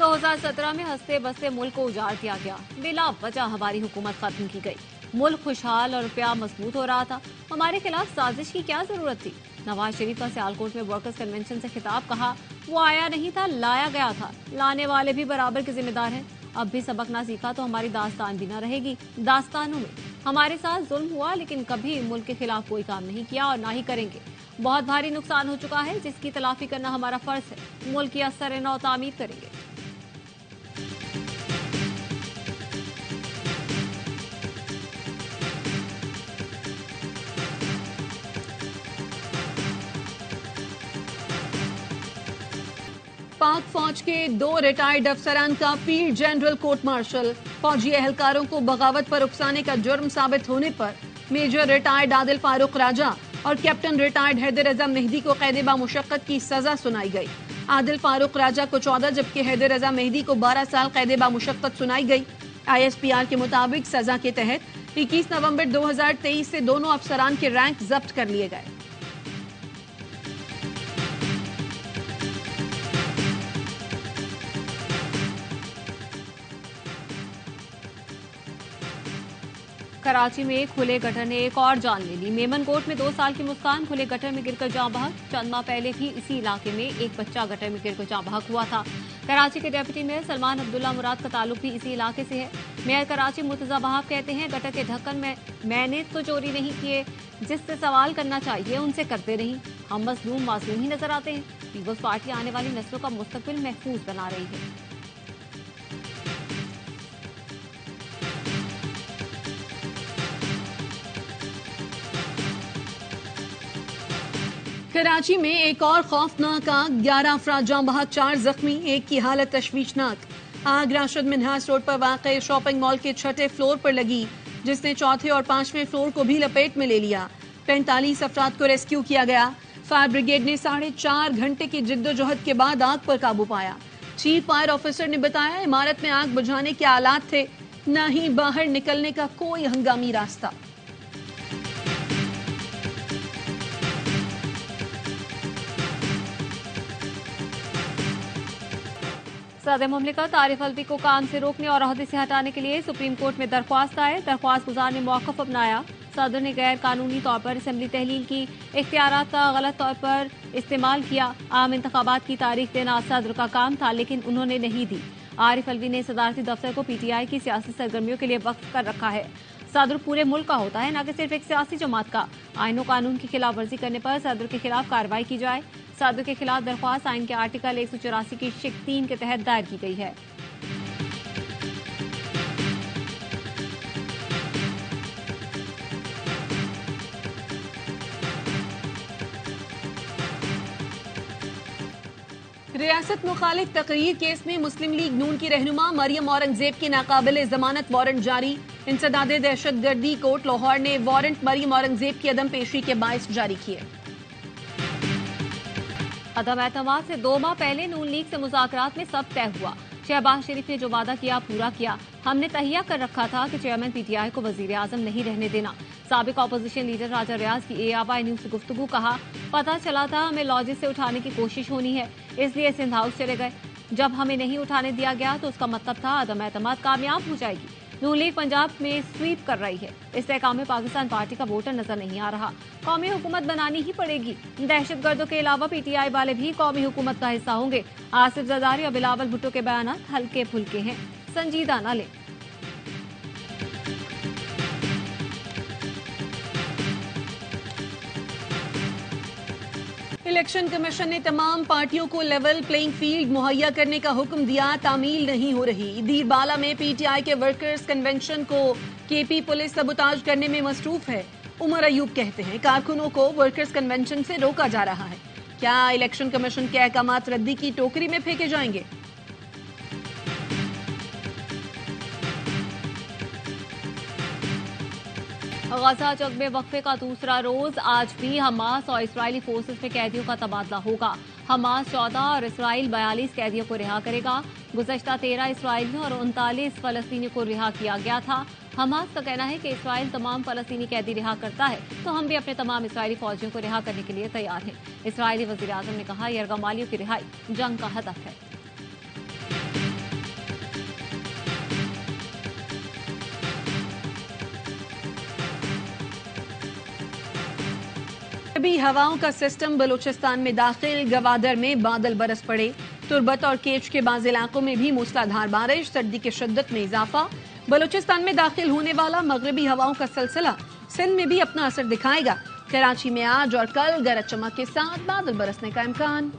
2017 में हंसते बसते मुल्क को उजाड़ दिया गया। बिला वजह हमारी हुकूमत खत्म की गई। मुल्क खुशहाल और रुपया मजबूत हो रहा था। हमारे खिलाफ साजिश की क्या जरूरत थी? नवाज शरीफ का सियालकोट में वर्कर्स कन्वेंशन से खिताब, कहा वो आया नहीं था, लाया गया था। लाने वाले भी बराबर के जिम्मेदार हैं। अब भी सबक ना सीखा तो हमारी दास्तान भी ना रहेगी। दास्तानों में हमारे साथ जुल्म हुआ, लेकिन कभी मुल्क के खिलाफ कोई काम नहीं किया और ना ही करेंगे। बहुत भारी नुकसान हो चुका है, जिसकी तलाफी करना हमारा फर्ज है। मुल्क की असर नौ तामीर करेंगे। पाक फौज के 2 रिटायर्ड अफसरान का फील्ड जनरल कोर्ट मार्शल। फौजी एहलकारों को बगावत पर उकसाने का जुर्म साबित होने पर मेजर रिटायर्ड आदिल फारूक राजा और कैप्टन रिटायर्ड हैदर रजा मेहदी को कैद बामुशक्कत की सजा सुनाई गई। आदिल फारूक राजा को 14 जबकि हैदर रजा मेहदी को 12 साल कैद बामुशक्कत सुनाई गई। ISPR के मुताबिक सजा के तहत 21 नवंबर 2023 से दोनों अफसरान के रैंक जब्त कर लिए गए। कराची में खुले गटर ने एक और जान ले ली। मेमन कोट में 2 साल की मुस्कान खुले गटर में गिरकर जाँ बहक। चंद माह पहले भी इसी इलाके में एक बच्चा गटर में गिरकर जाँ बहक हुआ था। कराची के डिप्टी मेयर सलमान अब्दुल्ला मुराद का ताल्लुक भी इसी इलाके से है। मेयर कराची मुर्तजा बहाब कहते हैं, गटर के ढक्कन में मैंने तो चोरी नहीं किए, जिससे सवाल करना चाहिए उनसे करते रही। हम मजलूम मासूम ही नजर आते हैं। पीपल्स पार्टी आने वाली नस्लों का मुस्तकबिल महफूज बना रही है। कराची में एक और खौफनाक आग, 11 अफराद जाँ बहक, 4 जख्मी, एक की हालत तशवीशनाक। आग राशिद मिन्हास रोड पर वाक़ शॉपिंग मॉल के 6ठे फ्लोर पर लगी, जिसने 4थे और 5वें फ्लोर को भी लपेट में ले लिया। 45 अफराद को रेस्क्यू किया गया। फायर ब्रिगेड ने 4.5 घंटे की जिद्दोजहद के बाद आग पर काबू पाया। चीफ फायर ऑफिसर ने बताया, इमारत में आग बुझाने के आलात थे, न ही बाहर निकलने का कोई हंगामी रास्ता। सदर मुमलिकत आरिफ अलवी को काम से रोकने और ओहदे से हटाने के लिए सुप्रीम कोर्ट में दरख्वास्त आए। दरख्वास्त गुजार ने मौक़िफ़ अपनाया। सदर ने गैर कानूनी तौर पर असम्बली तहलील की इख्तियारात का गलत तौर पर इस्तेमाल किया। आम इंतखाबात की तारीख देना सदर का काम था, लेकिन उन्होंने नहीं दी। आरिफ अलवी ने सदारती दफ्तर को PTI की सियासी सरगर्मियों के लिए वक्फ कर रखा है। सदर पूरे मुल्क का होता है, न कि सिर्फ एक सियासी जमात का। आईन कानून की खिलाफ वर्जी करने पर सदर के खिलाफ कार्रवाई की जाए। सदर के खिलाफ दरख्वास्त आइन के आर्टिकल 184 की शिक 3 के तहत दायर की गई है। रियासत मुखालिफ तकरीर केस में मुस्लिम लीग नून की रहनुमा मरियम औरंगजेब की नाकाबिल जमानत वारंट जारी। इंसदादे दहशतगर्दी कोर्ट लाहौर ने वारंट मरियम औरंगजेब की अदम पेशी के बायस जारी किए। अदम एतमाद से 2 माह पहले नून लीग से मुज़ाकरात में सब तय हुआ। शहबाज शरीफ ने जो वादा किया पूरा किया। हमने तहिया कर रखा था कि चेयरमैन PTI को वजीर आजम नहीं रहने देना। साबिक अपोजिशन लीडर राजा रियाज की ARY न्यूज से गुफ्तगू, कहा पता चला था हमें लॉजिस से उठाने की कोशिश होनी है, इसलिए सिंध हाउस चले गए। जब हमें नहीं उठाने दिया गया तो उसका मतलब था अदम एतमाद कामयाब हो जाएगी। नून लीग पंजाब में स्वीप कर रही है। इस तहकाम में पाकिस्तान पार्टी का वोटर नजर नहीं आ रहा। कौमी हुकूमत बनानी ही पड़ेगी। दहशतगर्दों के अलावा PTI वाले भी कौमी हुकूमत का हिस्सा होंगे। आसिफ जरदारी और बिलावल भुट्टो के बयान हल्के फुल्के हैं, संजीदा न लें। इलेक्शन कमीशन ने तमाम पार्टियों को लेवल प्लेइंग फील्ड मुहैया करने का हुक्म दिया। तामील नहीं हो रही। दीरबाला में PTI के वर्कर्स कन्वेंशन को KP पुलिस सबूताज करने में मसरूफ है। उमर अयूब कहते हैं, कारकुनों को वर्कर्स कन्वेंशन से रोका जा रहा है। क्या इलेक्शन कमीशन के अहकामात रद्दी की टोकरी में फेंके जाएंगे? गजा जंग में वक्फे का दूसरा रोज आज भी हमास और इसराइली फोर्सेस में कैदियों का तबादला होगा। हमास 14 और इसराइल 42 कैदियों को रिहा करेगा। गुज़श्ता 13 इसराइलियों और 39 फलस्तीनियों को रिहा किया गया था। हमास का कहना है कि इसराइल तमाम फलस्तीनी कैदी रिहा करता है तो हम भी अपने तमाम इसराइली फौजियों को रिहा करने के लिए तैयार हैं। इसराइली वज़ीर आज़म ने कहा, यरगमालियों की रिहाई जंग का हदफ है। मगरबी हवाओं का सिस्टम बलूचिस्तान में दाखिल, गवादर में बादल बरस पड़े। तुर्बत और केच के बाज़ इलाकों में भी मूसलाधार बारिश, सर्दी की शिद्दत में इजाफा। बलूचिस्तान में दाखिल होने वाला मगरबी हवाओं का सिलसिला सिंध में भी अपना असर दिखाएगा। कराची में आज और कल गरज चमक के साथ बादल बरसने का इम्कान।